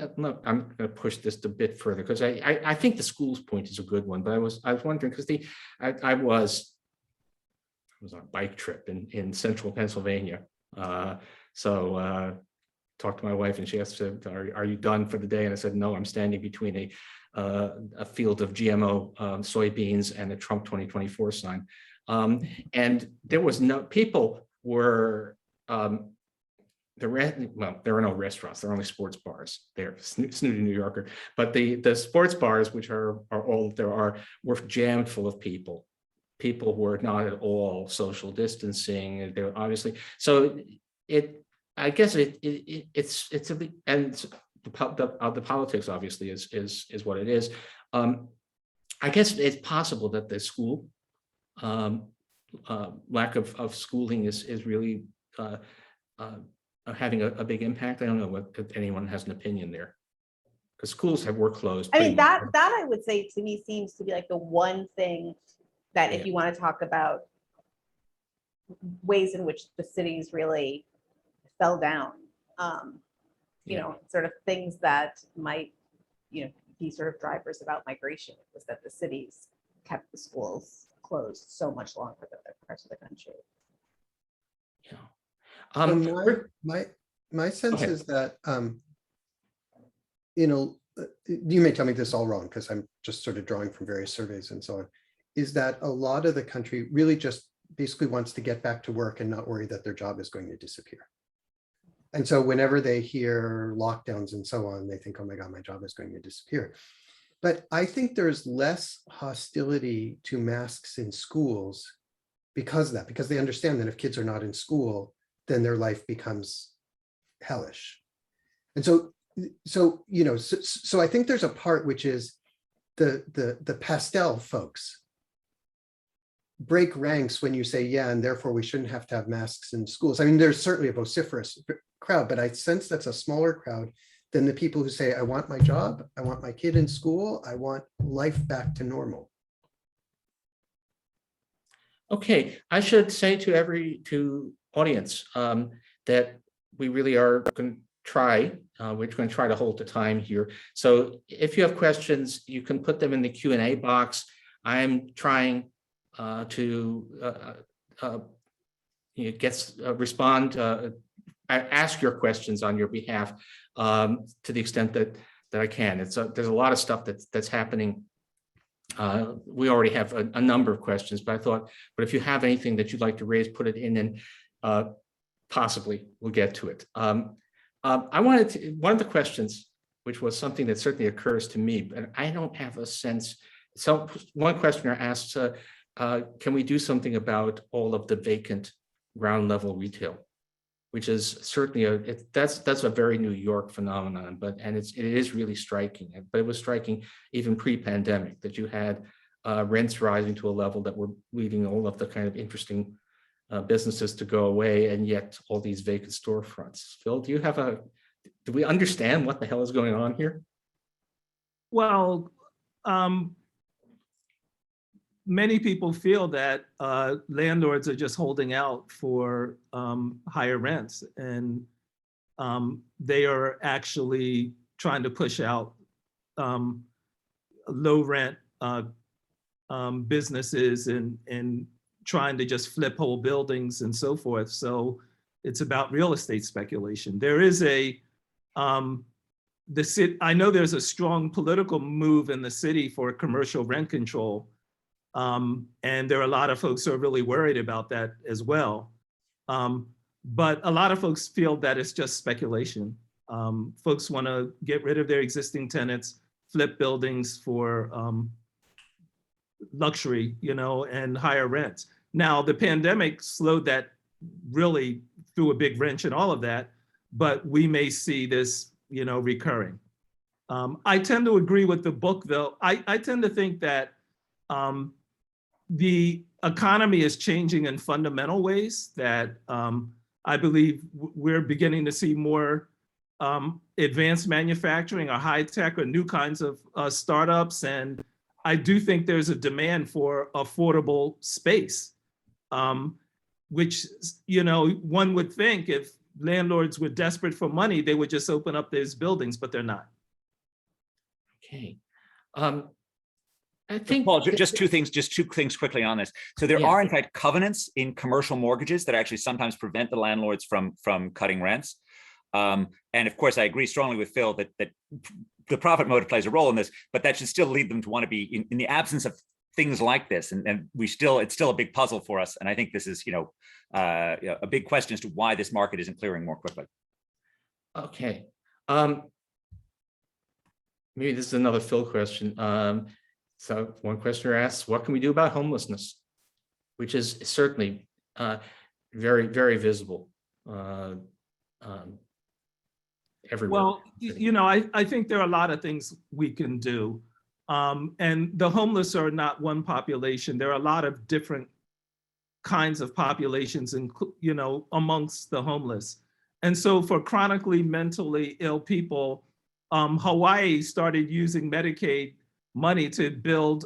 going to push this a bit further, because I think the schools point is a good one. But I was wondering, because I was on a bike trip in central Pennsylvania. So talked to my wife, and she asked, "Are you done for the day?" And I said, "No, I'm standing between a field of GMO soybeans and a Trump 2024 sign." And there was no, people were. Well, there are no restaurants, there are only sports bars. They're snooty New Yorker, but the sports bars, which are all there are, were jammed full of people. People were not at all social distancing. They were obviously, so I guess it's a, and the politics obviously is what it is. I guess it's possible that the school lack of schooling is really having a big impact. I don't know if anyone has an opinion there, because schools were closed. I mean, that I would say, to me, seems to be like the one thing that, if you want to talk about ways in which the cities really fell down, you know, sort of things that might, you know, be sort of drivers about migration, was that the cities kept the schools closed so much longer than other parts of the country. Yeah. My sense is that, you know, you may tell me this all wrong, because I'm just sort of drawing from various surveys and so on, is that a lot of the country really just basically wants to get back to work and not worry that their job is going to disappear. And so whenever they hear lockdowns and so on, they think, oh my God, my job is going to disappear. But I think there's less hostility to masks in schools because of that, because they understand that if kids are not in school, then their life becomes hellish. And so you know, so I think there's a part which is the pastel folks break ranks when you say, yeah, and therefore we shouldn't have to have masks in schools. I mean, there's certainly a vociferous crowd, but I sense that's a smaller crowd than the people who say, I want my job, I want my kid in school, I want life back to normal. Okay, I should say to audience that we really are going to try. We're going to try to hold the time here. So if you have questions, you can put them in the Q&A box. I'm trying to respond, ask your questions on your behalf to the extent that I can. There's a lot of stuff that's happening. We already have a number of questions, but I thought, but if you have anything that you'd like to raise, put it in, and possibly we'll get to it. I wanted to, one of the questions, which was something that certainly occurs to me, but I don't have a sense. So one questioner asks, can we do something about all of the vacant ground level retail, which is certainly that's a very New York phenomenon, and it is really striking. But it was striking even pre-pandemic, that you had rents rising to a level that were leaving all of the kind of interesting businesses to go away, and yet all these vacant storefronts. Phil, do we understand what the hell is going on here? Well, many people feel that landlords are just holding out for higher rents, and they are actually trying to push out low rent businesses and trying to just flip whole buildings and so forth. So it's about real estate speculation. There is I know there's a strong political move in the city for commercial rent control. And there are a lot of folks who are really worried about that as well. But a lot of folks feel that it's just speculation. Folks want to get rid of their existing tenants, flip buildings for luxury, and higher rents. Now, the pandemic slowed that, really threw a big wrench in all of that, but we may see this, recurring. I tend to agree with the book, though. I tend to think that the economy is changing in fundamental ways that I believe we're beginning to see more advanced manufacturing or high tech or new kinds of startups. And I do think there's a demand for affordable space, which, one would think if landlords were desperate for money, they would just open up those buildings, but they're not. Okay. I think Paul, just two things quickly on this. So there are in fact covenants in commercial mortgages that actually sometimes prevent the landlords from cutting rents. And of course, I agree strongly with Phil that the profit motive plays a role in this, but that should still lead them to want to be in the absence of things like this. And it's still a big puzzle for us. And I think this is, a big question as to why this market isn't clearing more quickly. Okay. Maybe this is another Phil question. So one questioner asks, what can we do about homelessness? Which is certainly very, very visible everywhere. Well, I think there are a lot of things we can do. And the homeless are not one population. There are a lot of different kinds of populations, amongst the homeless. And so for chronically mentally ill people, Hawaii started using Medicaid money to build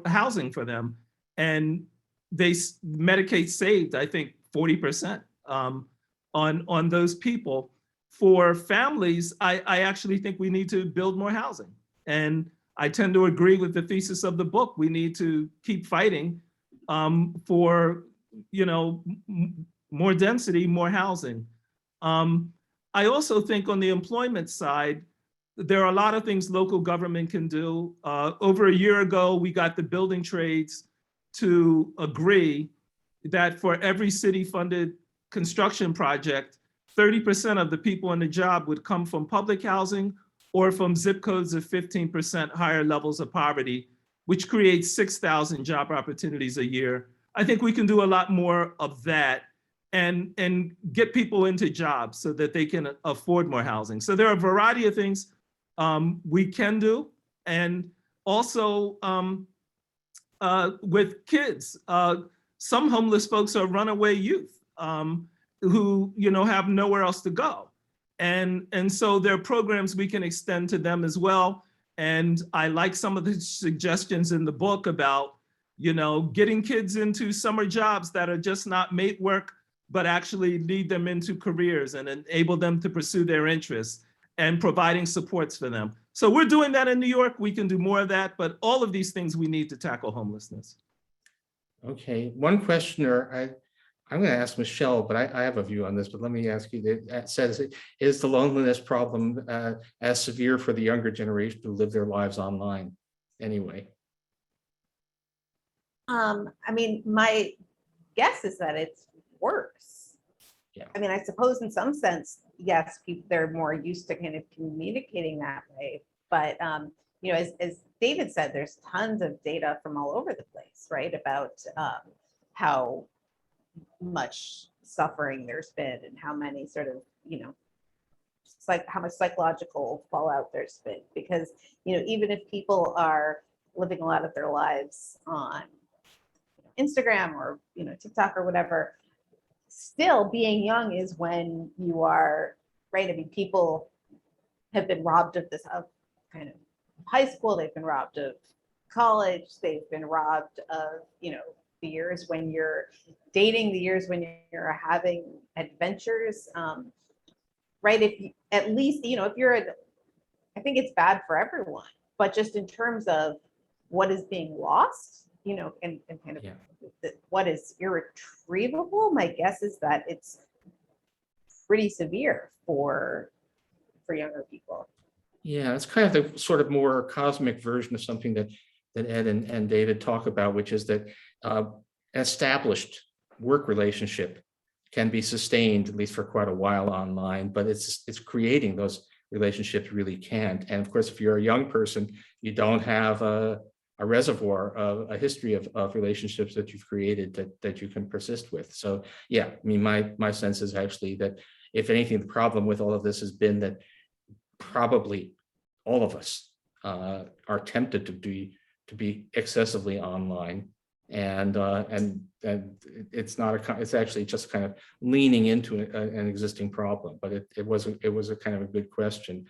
housing for them. And Medicaid saved, I think, 40% on those people. For families, I actually think we need to build more housing. And I tend to agree with the thesis of the book. We need to keep fighting for, more density, more housing. I also think on the employment side, there are a lot of things local government can do. Over a year ago, we got the building trades to agree that for every city-funded construction project, 30% of the people in the job would come from public housing or from zip codes of 15% higher levels of poverty, which creates 6,000 job opportunities a year. I think we can do a lot more of that and get people into jobs so that they can afford more housing. So there are a variety of things we can do. And also with kids, some homeless folks are runaway youth who have nowhere else to go. And so there are programs we can extend to them as well. And I like some of the suggestions in the book about, getting kids into summer jobs that are just not mate work, but actually lead them into careers and enable them to pursue their interests and providing supports for them. So we're doing that in New York. We can do more of that, but all of these things we need to tackle homelessness. Okay, one questioner, I'm going to ask Michelle, but I have a view on this, but let me ask you, that says, is the loneliness problem as severe for the younger generation who live their lives online anyway? My guess is that it's worse. Yeah. I suppose in some sense, yes, they're more used to kind of communicating that way. But, as David said, there's tons of data from all over the place, right? About how much suffering there's been and how many sort of, how much psychological fallout there's been. Because, even if people are living a lot of their lives on Instagram or, TikTok or whatever, still being young is when you are, right? People have been robbed of this kind of high school, they've been robbed of college, they've been robbed of, the years when you're dating, the years when you're having adventures, right? If you, at least, if you're I think it's bad for everyone, But just in terms of what is being lost, you know, and kind of Yeah. what is irretrievable, my guess is that it's pretty severe for younger people. Yeah, it's kind of the sort of more cosmic version of something that Ed and David talk about, which is that established work relationship can be sustained at least for quite a while online, but it's creating those relationships really can't. And of course, if you're a young person, you don't have a reservoir of a history of relationships that you've created that you can persist with. So yeah, I mean, my sense is actually that if anything, the problem with all of this has been that probably all of us are tempted to be excessively online, and it's not it's actually just kind of leaning into an existing problem. But it was a kind of a good question.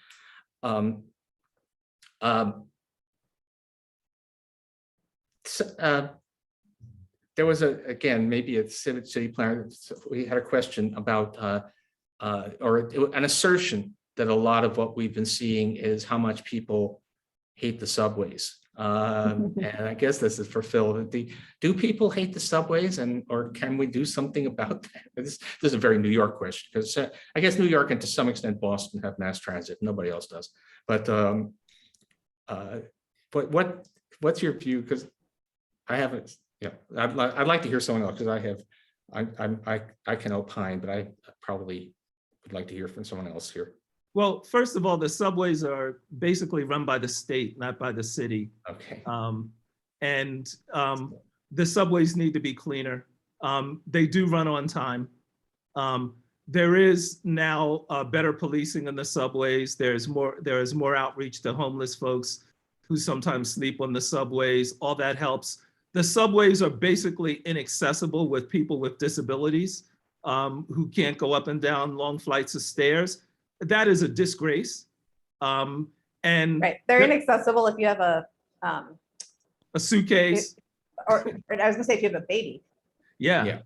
There was again maybe a city planner. We had a question about or an assertion that a lot of what we've been seeing is how much people hate the subways. And I guess this is for Phil. Do people hate the subways, or can we do something about that? This is a very New York question, because I guess New York and to some extent Boston have mass transit. Nobody else does. But what's your view? Because I haven't. Yeah, I'd like to hear someone else, because I can opine, but I probably would like to hear from someone else here. Well, first of all, the subways are basically run by the state, not by the city. Okay. The subways need to be cleaner. They do run on time. There is now better policing in the subways. There is more outreach to homeless folks who sometimes sleep on the subways. All that helps. The subways are basically inaccessible with people with disabilities who can't go up and down long flights of stairs. That is a disgrace. And right, they're inaccessible if you have a suitcase, or I was gonna say if you have a baby. Yeah.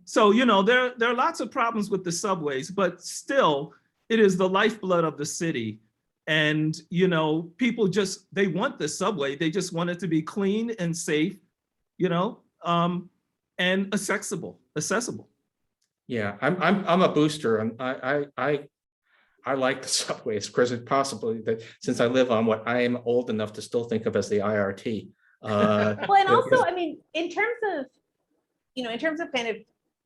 So there are lots of problems with the subways, but still, it is the lifeblood of the city. And people they want the subway. They just want it to be clean and safe, and accessible. Yeah, I'm a booster, and I like the subways. Of course, it's possibly that since I live on what I am old enough to still think of as the IRT. Well, and also, I mean, in terms of kind of,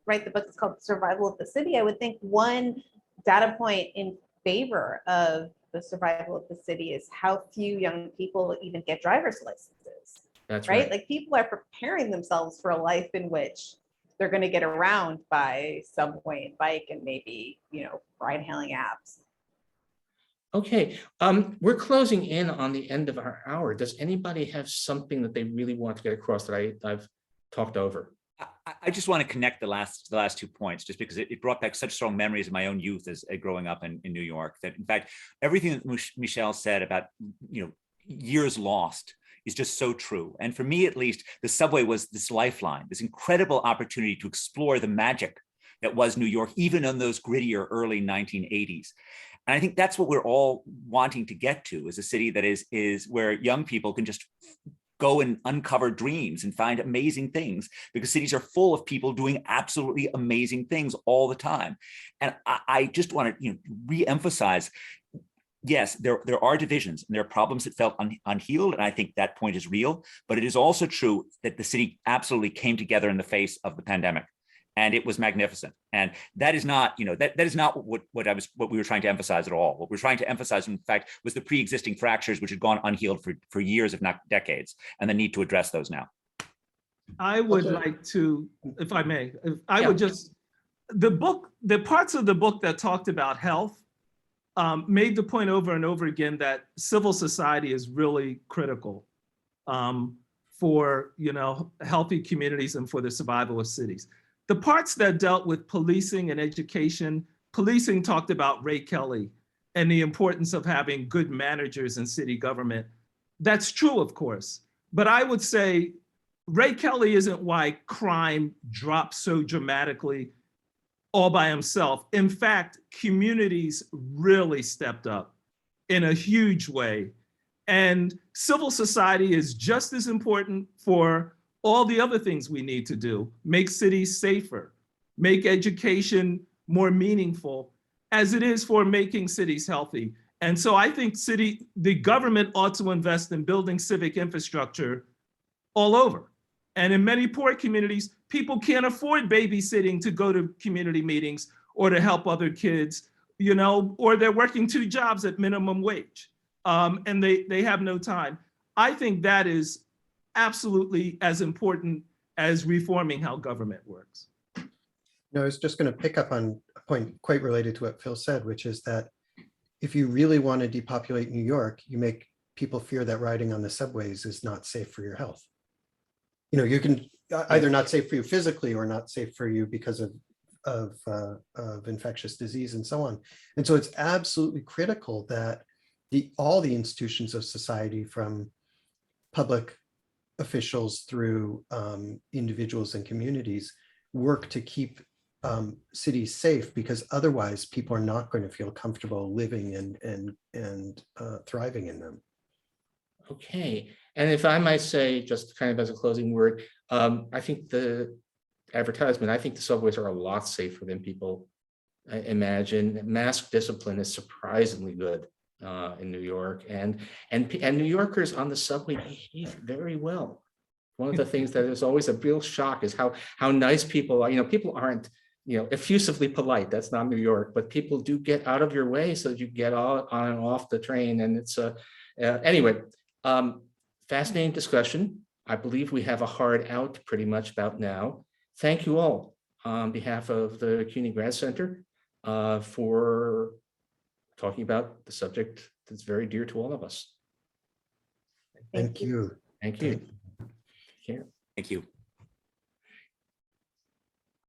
right, the book is called Survival of the City. I would think one data point in favor of the survival of the city is how few young people even get driver's licenses. That's right. right. Like, people are preparing themselves for a life in which they're going to get around by subway and bike and maybe, ride hailing apps. Okay, we're closing in on the end of our hour. Does anybody have something that they really want to get across that I've talked over? I just want to connect the last 2 points, just because it brought back such strong memories of my own youth as growing up in New York. That in fact, everything that Michelle said about years lost is just so true. And for me, at least, the subway was this lifeline, this incredible opportunity to explore the magic that was New York, even in those grittier early 1980s. And I think that's what we're all wanting to get to, is a city that is where young people can just go and uncover dreams and find amazing things, because cities are full of people doing absolutely amazing things all the time. And I just want to re-emphasize, yes, there are divisions and there are problems that felt unhealed, and I think that point is real, but it is also true that the city absolutely came together in the face of the pandemic. And it was magnificent. And that is not, that is not what we were trying to emphasize at all. What we're trying to emphasize, in fact, was the pre-existing fractures which had gone unhealed for years, if not decades, and the need to address those now. I would like to, if I may, would just, the parts of the book that talked about health made the point over and over again that civil society is really critical for, healthy communities and for the survival of cities. The parts that dealt with policing and education, policing talked about Ray Kelly and the importance of having good managers in city government. That's true, of course. But I would say Ray Kelly isn't why crime dropped so dramatically all by himself. In fact, communities really stepped up in a huge way. And civil society is just as important for all the other things we need to do. Make cities safer, make education more meaningful, as it is for making cities healthy. And so I think the government ought to invest in building civic infrastructure all over. And in many poor communities, people can't afford babysitting to go to community meetings or to help other kids, you know, or they're working 2 jobs at minimum wage, and they have no time. I think that is absolutely as important as reforming how government works. No, I was just going to pick up on a point quite related to what Phil said, which is that if you really want to depopulate New York, you make people fear that riding on the subways is not safe for your health. You know, you can either not safe for you physically or not safe for you because of infectious disease and so on. And so it's absolutely critical that all the institutions of society, from public officials through individuals and communities, work to keep cities safe, because otherwise people are not going to feel comfortable living and thriving in them. Okay, and if I might say, just kind of as a closing word, I think the subways are a lot safer than people imagine. Mask discipline is surprisingly good in New York, and New Yorkers on the subway behave very well. One of the things that is always a real shock is how nice people are. You know, people aren't, you know, effusively polite. That's not New York, but people do get out of your way so that you get on and off the train. And it's anyway, fascinating discussion. I believe we have a hard out pretty much about now. Thank you all on behalf of the CUNY Grad Center for talking about the subject that's very dear to all of us. Thank you. Thank you. Thank you. Take care. Thank you.